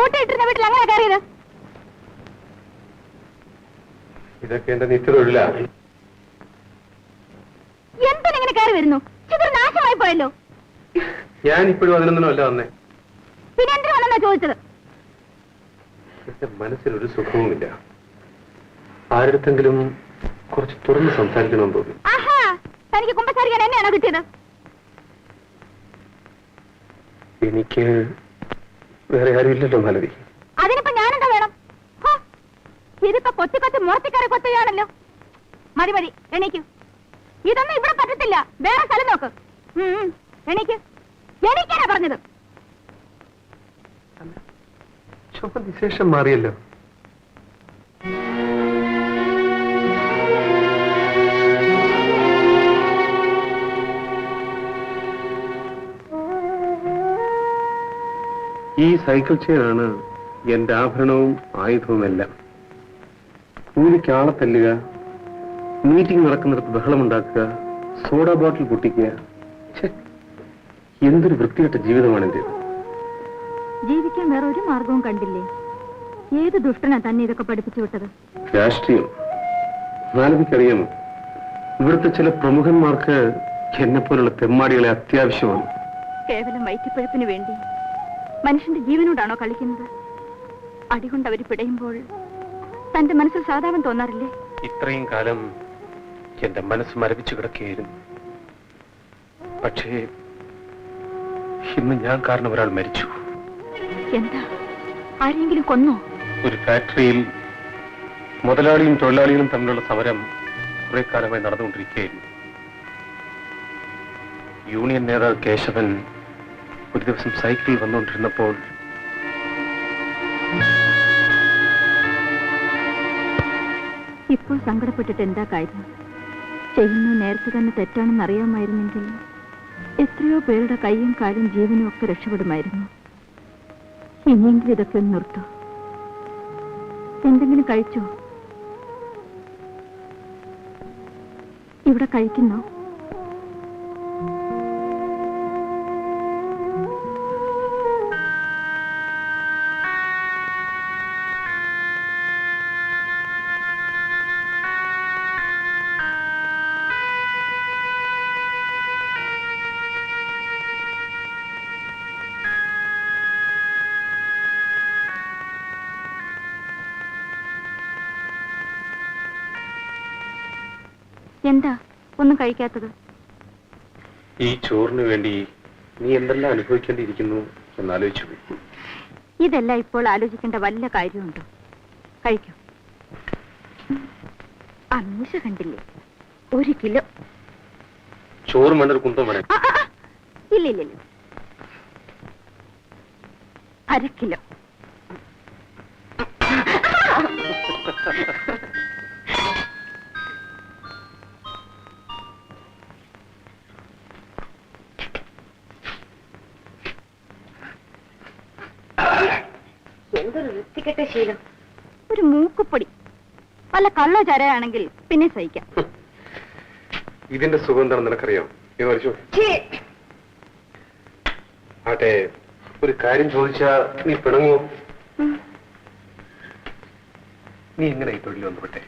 പൂട്ടിയിട്ടിരുന്ന വീട്ടിൽ അങ്ങനെ കയറിയത്? ഇതൊക്കെ എന്റെ നിത്യതൊഴിലാ. എന്തിനെങ്ങനെ കയറി വരുന്നു? ചിത്ര നാശമായി പോയല്ലോ. ഞാൻ ഇപ്പോഴും അതിനൊന്നും അല്ല വന്നേ. പിന്നെ എന്തിനു വന്നെന്നാ ചോദിച്ചത്? എന്റെ മനസ്സിലൊരു സുഖവുമില്ല. ആരുടെങ്കിലും കുറച്ച് തുറന്ന് സംസാരിക്കണമെന്ന് തോന്നി. ആഹാ, തനിക്ക് കുമ്പസാരിക്കാൻ എന്നെയാണോ കിട്ടിയത്? എനിക്ക് വേറെ ആരുമില്ലല്ലോ മാലതി. അതിനിപ്പോ ഞാനെന്താ വേണം? ഇതിപ്പോ കൊത്തി കൊത്തി മുറത്തിക്കറി കൊത്തുകയാണല്ലോ. മതി മതി, എണീക്കൂ. ഇതൊന്നും ഇവിടെ പറ്റത്തില്ല. വേറെ സ്ഥലം നോക്ക്. എണീക്ക്. എണീക്കാനാ പറഞ്ഞത്. വിശേഷം മാറിയല്ലോ. ഈ സൈക്കിൾ ചെയിനാണ് എന്റെ ആഭരണവും ആയുധവും എല്ലാം. കൂലിക്ക് ആളെ തല്ലുക, മീറ്റിംഗ് നടക്കുന്നിടത്ത് ബഹളമുണ്ടാക്കുക, സോഡ ബോട്ടിൽ പൊട്ടിക്കുക. എന്തൊരു വൃത്തികെട്ട ജീവിതമാണ് എന്റേത്. ജീവിക്കാൻ വേറെ ഒരു മാർഗവും കണ്ടില്ലേ? ഏത് ദുഷ്ടനാ തന്നെ ഇതൊക്കെ പഠിപ്പിച്ചു വിട്ടത്? രാഷ്ട്രീയം. മാലതിക്കറിയാമോ, ഇവിടുത്തെ ചില പ്രമുഖന്മാർക്ക് എന്നെ പോലുള്ള തെമ്മാടികളെ അത്യാവശ്യമാണ്. കേവലം വയറ്റിപ്പഴുപ്പിന് വേണ്ടി മനുഷ്യന്റെ ജീവനോടാണോ കളിക്കുന്നത്? അടികൊണ്ട് അവർ പിടയുമ്പോൾ തന്റെ മനസ്സിൽ സാധാരണ തോന്നാറില്ലേ? ഇത്രയും കാലം എന്റെ മനസ്സ് മരവിച്ചു കിടക്കുകയായിരുന്നു. പക്ഷേ ഇന്ന് ഞാൻ കാരണം ഒരാൾ മരിച്ചു. എന്താ, ആരെങ്കിലും കൊന്നോ? ഒരു ഫാക്ടറിയിൽ മുതലാളിയും തൊഴിലാളികളും തമ്മിലുള്ള സമരം കുറെ കാലമായി നടന്നുകൊണ്ടിരിക്കുകയായിരുന്നു. യൂണിയൻ നേതാവ് കേശവൻ ഒരു ദിവസം സൈക്കിളിൽ വന്നുകൊണ്ടിരുന്നപ്പോൾ ഇപ്പോൾ സങ്കടപ്പെട്ടിട്ട് എന്താ കാര്യം? ചെയ്യുന്ന നേരത്തെ തന്നെ തെറ്റാണെന്ന് അറിയാമായിരുന്നെങ്കിൽ എത്രയോ പേരുടെ കൈയും കാലും ജീവനും ഒക്കെ രക്ഷപ്പെടുമായിരുന്നു. ഇനിയെങ്കിലും ഇതൊക്കെ ഒന്ന് നിർത്തൂ. എന്തെങ്കിലും കഴിച്ചോ? ഇവിടെ കഴിക്കുന്നോ? എന്താ ഒന്നും കഴിക്കാത്തത്? ഈ ചോറിന് വേണ്ടി നീ എന്തെല്ലാം അനുഭവിക്കേണ്ടിയിരിക്കുന്നു എന്നാലോചിച്ചു. ഇതെല്ലാം ഇപ്പോൾ ആലോചിക്കേണ്ട വല്ല കാര്യമുണ്ടോ? കഴിക്കൂ. അമീഷ കണ്ടില്ലേ, 1 കിലോ ചോറ് മണ്ണൊരു കുന്തം വേണം. ഇല്ല, 1/2 കിലോ. എന്തൊരു വൃത്തികെട്ട ശീലം. ഒരു മൂക്കുപ്പൊടി വല്ല കള്ളോ ചരയാണെങ്കിൽ പിന്നെ സഹിക്കാം. ഇതിന്റെ സുഖം എന്താണെന്ന് നിനക്കറിയാം. ആട്ടെ, ഒരു കാര്യം ചോദിച്ചാ നീ പിണങ്ങോ? നീ എങ്ങനെ ഈ തൊഴിൽ വന്നുപെട്ടെ?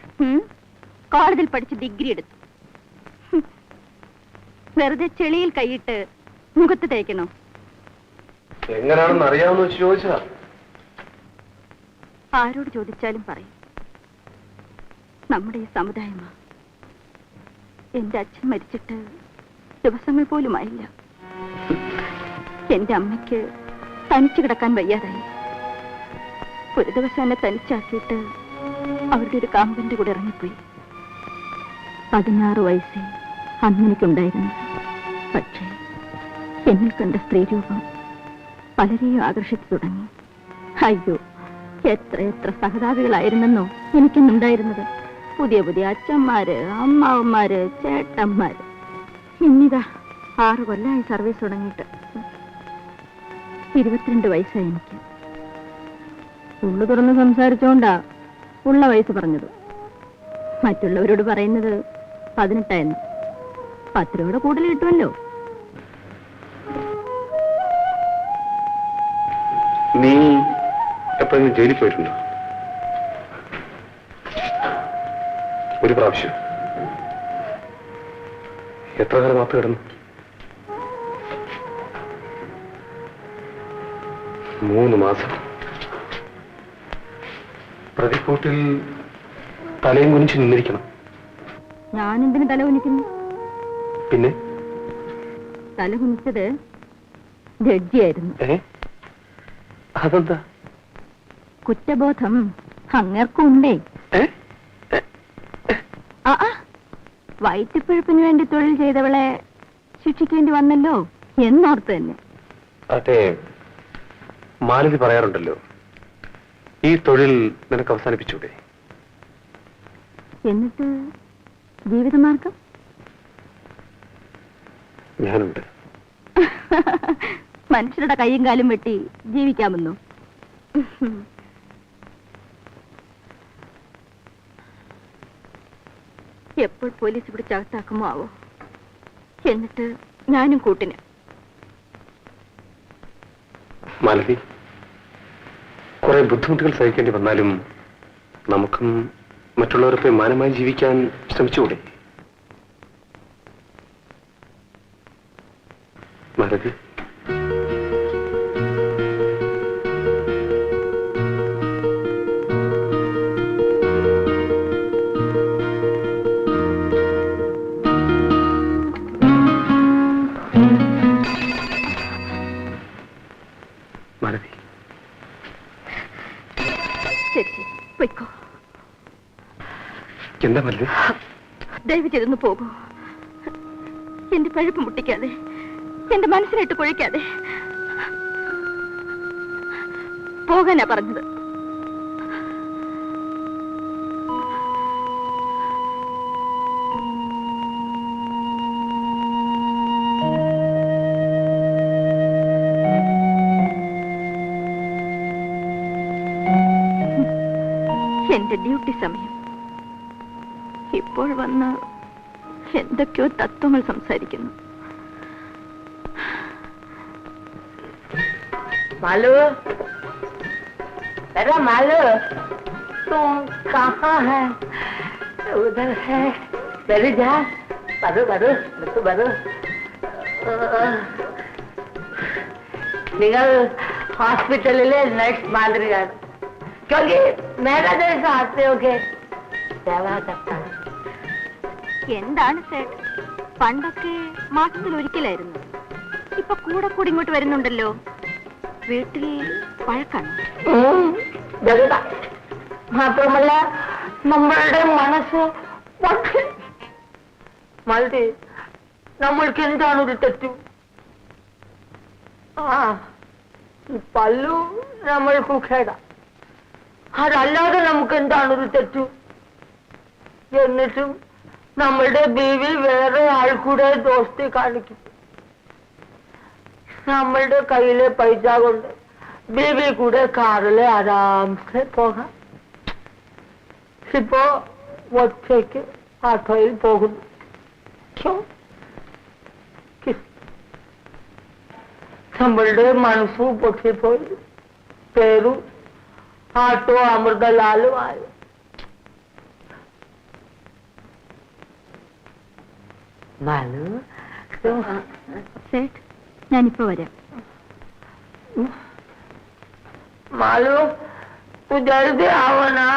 കോളേജിൽ പഠിച്ച് ഡിഗ്രി എടുത്തു. വെറുതെ ചെളിയിൽ കൈയിട്ട് മുഖത്ത് തേക്കണോ? എങ്ങനെയാണെന്ന് അറിയാമെന്ന് വെച്ച് ചോദിച്ചാ? ആരോട് ചോദിച്ചാലും പറയും നമ്മുടെ ഈ സമുദായമാ. എന്റെ അച്ഛൻ മരിച്ചിട്ട് ദിവസങ്ങൾ പോലും ആയില്ല. എന്റെ അമ്മയ്ക്ക് തനിച്ചു കിടക്കാൻ വയ്യാതായി. ഒരു ദിവസം എന്നെ തനിച്ചാക്കിയിട്ട് അവരുടെ ഒരു കാമ്പന്റെ കൂടെ ഇറങ്ങിപ്പോയി. 16 വയസ്സേ അന്നെനിക്കുണ്ടായിരുന്നു. പക്ഷേ എന്നിൽ കണ്ട സ്ത്രീരൂപം പലരെയും ആകർഷിച്ചു തുടങ്ങി. അയ്യോ, എത്ര സഹതാപികളായിരുന്നെന്നോ എനിക്കെന്നുണ്ടായിരുന്നത്. പുതിയ പുതിയ അച്ഛന്മാര്, അമ്മാവന്മാര്, ചേട്ടന്മാര്. ഇന്നിതാ 6 കൊല്ലമായി സർവീസ് തുടങ്ങിയിട്ട്. 22 വയസ്സായി എനിക്ക്. ഉള്ളു തുറന്ന് സംസാരിച്ചോണ്ടാ ഉള്ള വയസ്സ് പറഞ്ഞത്. മറ്റുള്ളവരോട് പറയുന്നത് 18 10 രൂപയുടെ കൂടുതൽ കിട്ടുമല്ലോ. നീ പുറത്തെങ്കിലും ജയിലിൽ പോയിട്ടുണ്ടോ? ഒരു പ്രാവശ്യം. എത്ര കാലം മാപ്പ് കിടന്നു? 3 മാസം. പ്രതിക്കൂട്ടിൽ തലയും കുനിച്ച് നിന്നിരിക്കണം. ഞാനെന്തിനു തല കുനിക്കുന്നു? പിന്നെ തല കുനിച്ചത് ജഡ്ജിയായിരുന്നു. അതെന്താ? കുറ്റബോധം അങ്ങേർക്കുണ്ടേ. വയറ്റിപ്പഴുപ്പിന് വേണ്ടി തൊഴിൽ ചെയ്തവളെ ശിക്ഷിക്കേണ്ടി വന്നല്ലോ എന്നോർത്ത് തന്നെ. അതെ, മാലതി പറയാറുണ്ടല്ലോ, ഈ തൊഴിൽ നിനക്ക് അവസാനിപ്പിച്ചൂടെ? എന്നിട്ട് ജീവിതമാർഗം? ഞാനുണ്ട്. മനുഷ്യരുടെ കൈയും കാലും വെട്ടി ജീവിക്കാമെന്നോ? എപ്പോൾ പോലീസ് പിടിച്ചകത്താക്കുമോ ആവോ. എന്നിട്ട് ഞാനും കൂട്ടിന്. മാലതി, കുറെ ബുദ്ധിമുട്ടുകൾ സഹിക്കേണ്ടി വന്നാലും നമുക്കും മറ്റുള്ളവരൊക്കെ മാനമായി ജീവിക്കാൻ ശ്രമിച്ചുകൂടെ? മാലതി, മാലതി, ശരി ശരി, പൊയ്ക്കോ. എന്താ മാലതി? ദയവ് ചെയ്തൊന്ന് പോകൂ. എന്റെ പഴുപ്പ് മുട്ടിക്കാതെ, എന്റെ മനസ്സിലിട്ട് കുഴിക്കാതെ പോകാനാ പറഞ്ഞത്. എന്റെ ഡ്യൂട്ടി സമയം. ഇപ്പോൾ വന്ന് എന്തൊക്കെയോ തത്വങ്ങൾ സംസാരിക്കുന്നു. मालू, अरे मालू, तुम कहाँ है? उधर है. बैठ जा. बरू നിങ്ങൾ ഹോസ്പിറ്റലിലെ നഴ്സ് മാതിരിയാണ്. क्योंकि मेरा जैसा आते हो के सेवा करता है. എന്താണ് സേട്ട്, പണ്ടൊക്കെ മാസത്തിൽ ഒരിക്കലായിരുന്നു. ഇപ്പൊ കൂടെ കൂടി ഇങ്ങോട്ട് വരുന്നുണ്ടല്ലോ. വീട്ടിൽ പഴക്കാണ്. മാത്രമല്ല നമ്മളുടെ മനസ്സ് മതി. നമ്മൾക്ക് എന്താണ് ഒരു തെറ്റു? പല്ലു നമ്മൾക്ക് ഖേട. അതല്ലാതെ നമുക്ക് എന്താണ് ഒരു തെറ്റു? എന്നിട്ടും നമ്മളുടെ ബീവി വേറെ ആൾ കൂടെ ദോസ്തി കാണിക്കും. നമ്മളുടെ കയ്യിലെ പൈസ കൊണ്ട് ബീവി കൂടെ കാറില് ആരാംസെ പോകാം. ഇപ്പോ ഒറ്റയ്ക്ക് ആട്ടോയിൽ പോകുന്നു. നമ്മളുടെ മനസ്സു പൊട്ടിപ്പോയി. പേരും ആട്ടോ അമൃതലാലും ആയി. സേട്ട്, ഞാനിപ്പോ വരാം. मालूम तू जल्दी आओ ना.